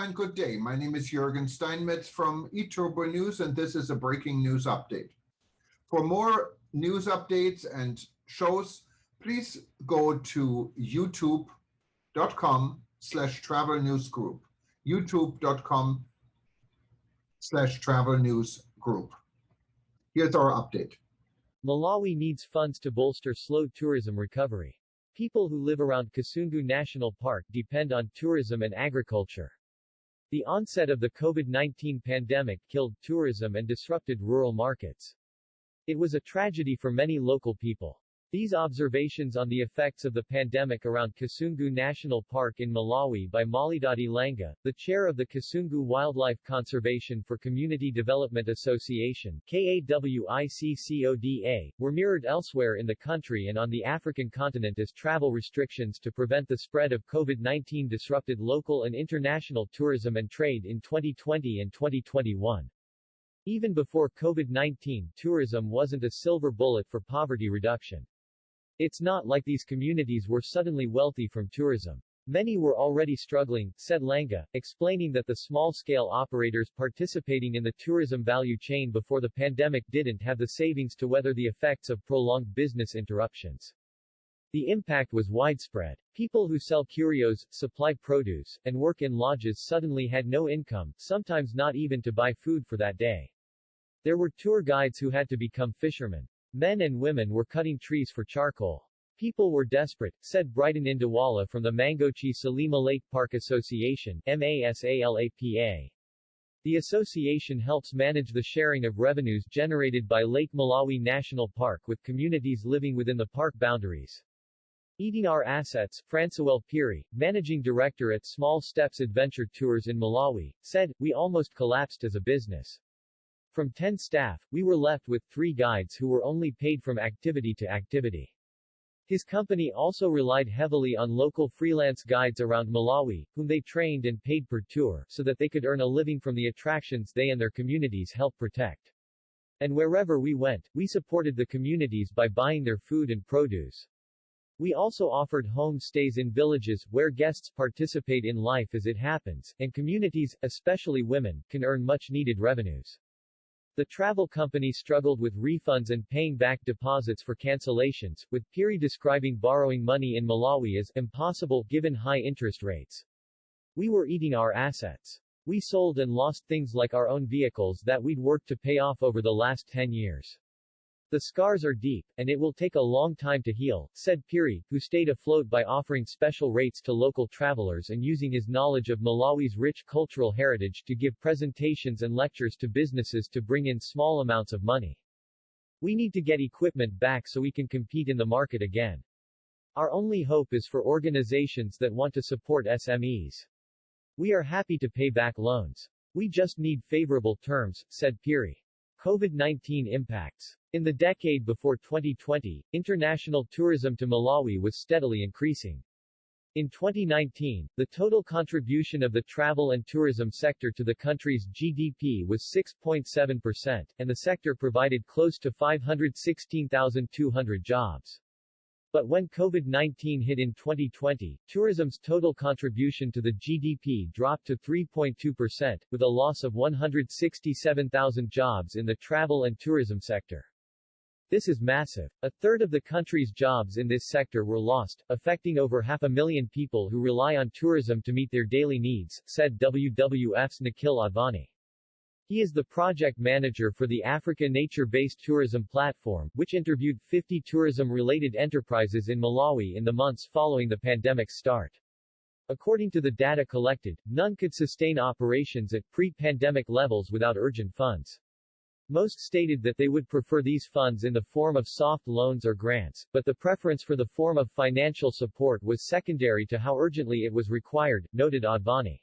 and good day. My name is Jürgen Steinmetz from eTurboNews, and this is a breaking news update. For more news updates and shows, please go to youtube.com/travel news group. youtube.com/travel news group. Here's our update. Malawi needs funds to bolster slow tourism recovery. People who live around Kasungu National Park depend on tourism and agriculture. The onset of the COVID-19 pandemic killed tourism and disrupted rural markets. It was a tragedy for many local people. These observations on the effects of the pandemic around Kasungu National Park in Malawi by Malidadi Langa, the chair of the Kasungu Wildlife Conservation for Community Development Association (KAWICCODA), were mirrored elsewhere in the country and on the African continent as travel restrictions to prevent the spread of COVID-19 disrupted local and international tourism and trade in 2020 and 2021. Even before COVID-19, tourism wasn't a silver bullet for poverty reduction. It's not like these communities were suddenly wealthy from tourism. Many were already struggling, said Langa, explaining that the small-scale operators participating in the tourism value chain before the pandemic didn't have the savings to weather the effects of prolonged business interruptions. The impact was widespread. People who sell curios, supply produce, and work in lodges suddenly had no income, sometimes not even to buy food for that day. There were tour guides who had to become fishermen. Men and women were cutting trees for charcoal. People were desperate, said Brighton Indawala from the Mangochi Salima Lake Park Association, MASALAPA. The association helps manage the sharing of revenues generated by Lake Malawi National Park with communities living within the park boundaries. Eating Our Assets, Francoel Piri, managing director at Small Steps Adventure Tours in Malawi, said, "We almost collapsed as a business. From 10 staff, we were left with 3 guides who were only paid from activity to activity." His company also relied heavily on local freelance guides around Malawi, whom they trained and paid per tour, so that they could earn a living from the attractions they and their communities help protect. And wherever we went, we supported the communities by buying their food and produce. We also offered home stays in villages, where guests participate in life as it happens, and communities, especially women, can earn much-needed revenues. The travel company struggled with refunds and paying back deposits for cancellations, with Piri describing borrowing money in Malawi as impossible given high interest rates. "We were eating our assets. We sold and lost things like our own vehicles that we'd worked to pay off over the last 10 years. The scars are deep, and it will take a long time to heal," said Piri, who stayed afloat by offering special rates to local travelers and using his knowledge of Malawi's rich cultural heritage to give presentations and lectures to businesses to bring in small amounts of money. "We need to get equipment back so we can compete in the market again. Our only hope is for organizations that want to support SMEs. We are happy to pay back loans. We just need favorable terms," said Piri. COVID-19 impacts. In the decade before 2020, international tourism to Malawi was steadily increasing. In 2019, the total contribution of the travel and tourism sector to the country's GDP was 6.7%, and the sector provided close to 516,200 jobs. But when COVID-19 hit in 2020, tourism's total contribution to the GDP dropped to 3.2%, with a loss of 167,000 jobs in the travel and tourism sector. This is massive. A third of the country's jobs in this sector were lost, affecting over 500,000 people who rely on tourism to meet their daily needs, said WWF's Nikhil Advani. He is the project manager for the Africa Nature-Based Tourism Platform, which interviewed 50 tourism-related enterprises in Malawi in the months following the pandemic's start. According to the data collected, none could sustain operations at pre-pandemic levels without urgent funds. Most stated that they would prefer these funds in the form of soft loans or grants, but the preference for the form of financial support was secondary to how urgently it was required, noted Advani.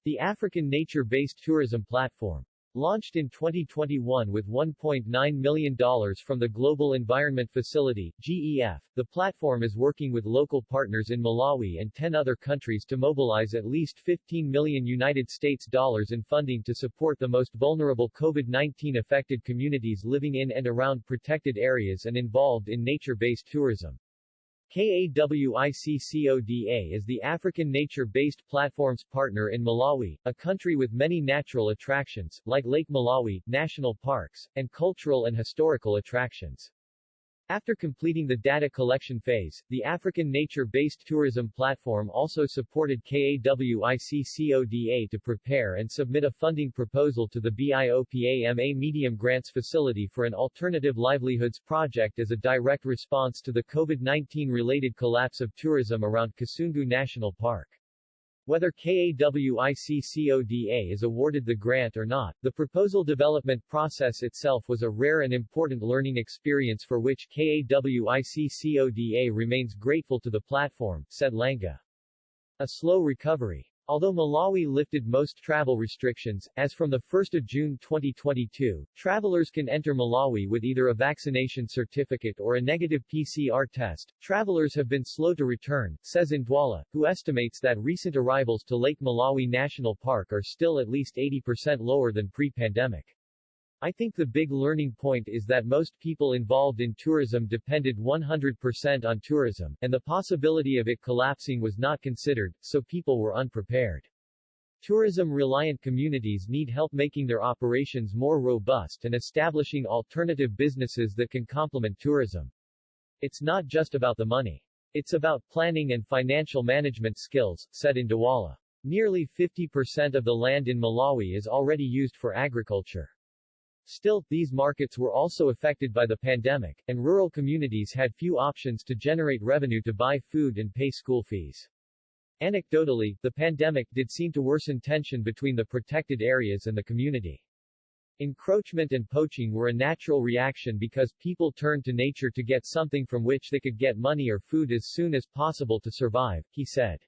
The African Nature-Based Tourism Platform. Launched in 2021 with $1.9 million from the Global Environment Facility, GEF, the platform is working with local partners in Malawi and 10 other countries to mobilize at least $15 million in funding to support the most vulnerable COVID-19 affected communities living in and around protected areas and involved in nature-based tourism. KAWICCODA is the African nature-based platforms partner in Malawi, a country with many natural attractions, like Lake Malawi, national parks, and cultural and historical attractions. After completing the data collection phase, the African nature-based tourism platform also supported KAWICCODA to prepare and submit a funding proposal to the BIOPAMA Medium Grants Facility for an alternative livelihoods project as a direct response to the COVID-19 related collapse of tourism around Kasungu National Park. Whether KAWICCODA is awarded the grant or not, the proposal development process itself was a rare and important learning experience for which KAWICCODA remains grateful to the platform, said Langa. A slow recovery. Although Malawi lifted most travel restrictions, as from 1 June 2022, travelers can enter Malawi with either a vaccination certificate or a negative PCR test, travelers have been slow to return, says Ndwala, who estimates that recent arrivals to Lake Malawi National Park are still at least 80% lower than pre-pandemic. I think the big learning point is that most people involved in tourism depended 100% on tourism, and the possibility of it collapsing was not considered, so people were unprepared. Tourism-reliant communities need help making their operations more robust and establishing alternative businesses that can complement tourism. It's not just about the money. It's about planning and financial management skills, said Ndwala. Nearly 50% of the land in Malawi is already used for agriculture. Still, these markets were also affected by the pandemic, and rural communities had few options to generate revenue to buy food and pay school fees. Anecdotally, the pandemic did seem to worsen tension between the protected areas and the community. Encroachment and poaching were a natural reaction because people turned to nature to get something from which they could get money or food as soon as possible to survive, he said.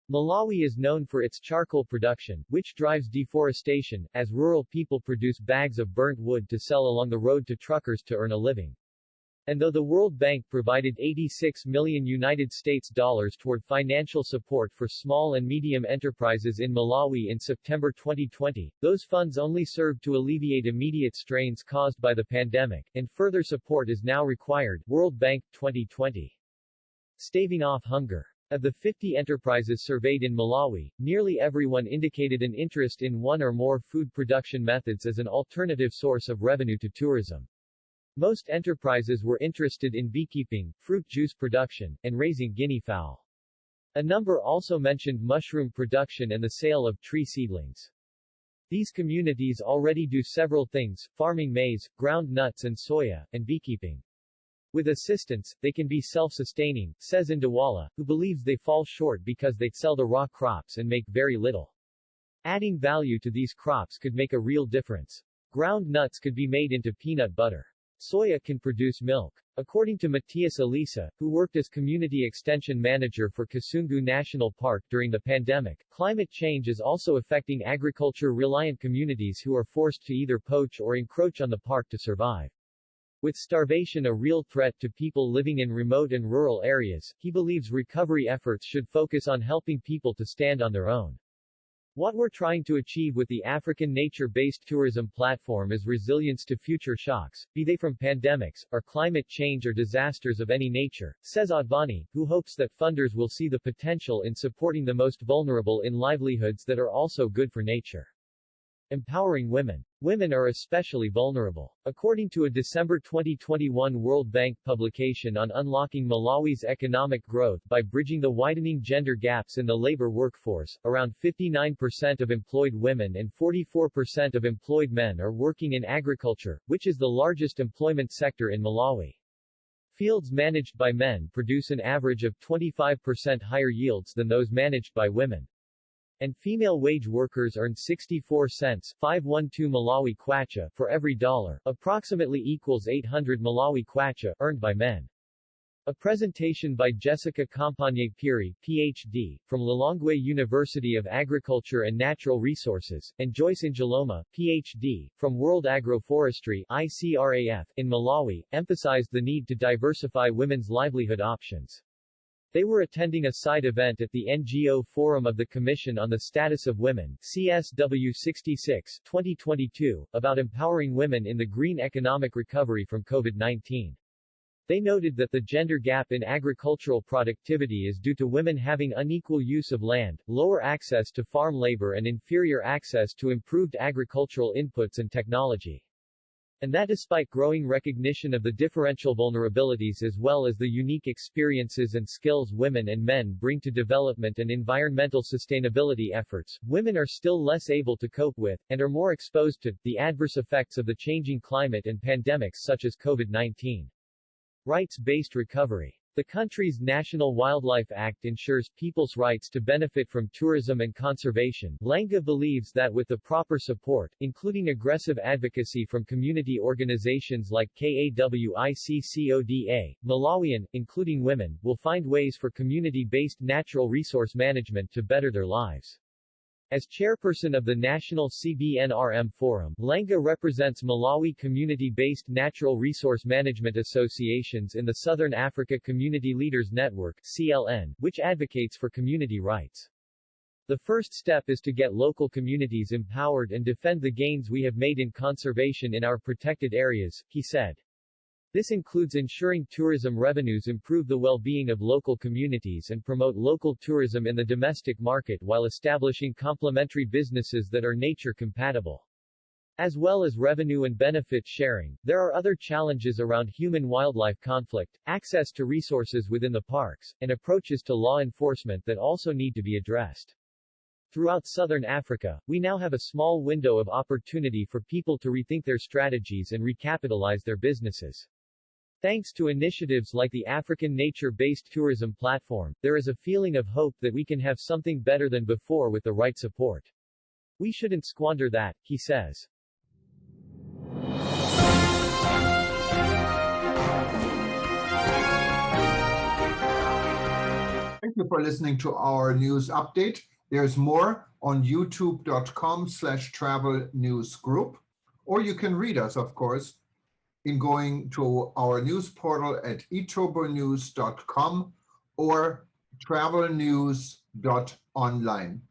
Malawi is known for its charcoal production, which drives deforestation, as rural people produce bags of burnt wood to sell along the road to truckers to earn a living. And though the World Bank provided $86 million toward financial support for small and medium enterprises in Malawi in September 2020, those funds only served to alleviate immediate strains caused by the pandemic, and further support is now required. World Bank, 2020. Staving off hunger. Of the 50 enterprises surveyed in Malawi, nearly everyone indicated an interest in one or more food production methods as an alternative source of revenue to tourism. Most enterprises were interested in beekeeping, fruit juice production, and raising guinea fowl. A number also mentioned mushroom production and the sale of tree seedlings. These communities already do several things: farming maize, ground nuts and soya, and beekeeping. With assistance, they can be self-sustaining, says Ndwala, who believes they fall short because they sell the raw crops and make very little. Adding value to these crops could make a real difference. Ground nuts could be made into peanut butter. Soya can produce milk. According to Matthias Elisa, who worked as Community Extension Manager for Kasungu National Park during the pandemic, climate change is also affecting agriculture-reliant communities who are forced to either poach or encroach on the park to survive. With starvation a real threat to people living in remote and rural areas, he believes recovery efforts should focus on helping people to stand on their own. What we're trying to achieve with the African nature-based tourism platform is resilience to future shocks, be they from pandemics, or climate change or disasters of any nature, says Advani, who hopes that funders will see the potential in supporting the most vulnerable in livelihoods that are also good for nature. Empowering women. Women are especially vulnerable. According to a December 2021 World Bank publication on unlocking Malawi's economic growth by bridging the widening gender gaps in the labor workforce, around 59% of employed women and 44% of employed men are working in agriculture, which is the largest employment sector in Malawi. Fields managed by men produce an average of 25% higher yields than those managed by women. And female wage workers earn 64 cents 512 Malawi kwacha per every dollar, approximately equals 800 Malawi kwacha, earned by men. A presentation by Jessica Campagne Piri, Ph.D., from Lilongwe University of Agriculture and Natural Resources, and Joyce Njaloma, Ph.D., from World Agroforestry ICRAF, in Malawi, emphasized the need to diversify women's livelihood options. They were attending a side event at the NGO Forum of the Commission on the Status of Women, CSW 66, 2022, about empowering women in the green economic recovery from COVID-19. They noted that the gender gap in agricultural productivity is due to women having unequal use of land, lower access to farm labor and inferior access to improved agricultural inputs and technology. And that despite growing recognition of the differential vulnerabilities as well as the unique experiences and skills women and men bring to development and environmental sustainability efforts, women are still less able to cope with, and are more exposed to, the adverse effects of the changing climate and pandemics such as COVID-19. Rights-based recovery. The country's National Wildlife Act ensures people's rights to benefit from tourism and conservation. Lenga believes that with the proper support, including aggressive advocacy from community organizations like KAWICCODA, Malawian, including women, will find ways for community-based natural resource management to better their lives. As chairperson of the National CBNRM Forum, Lenga represents Malawi community-based natural resource management associations in the Southern Africa Community Leaders Network (CLN), which advocates for community rights. The first step is to get local communities empowered and defend the gains we have made in conservation in our protected areas, he said. This includes ensuring tourism revenues improve the well-being of local communities and promote local tourism in the domestic market while establishing complementary businesses that are nature-compatible. As well as revenue and benefit sharing, there are other challenges around human-wildlife conflict, access to resources within the parks, and approaches to law enforcement that also need to be addressed. Throughout Southern Africa, we now have a small window of opportunity for people to rethink their strategies and recapitalize their businesses. Thanks to initiatives like the African Nature-Based Tourism Platform, there is a feeling of hope that we can have something better than before with the right support. We shouldn't squander that, he says. Thank you for listening to our news update. There's more on youtube.com/travel news group, or you can read us, of course, in going to our news portal at eTurboNews.com or travelnews.online.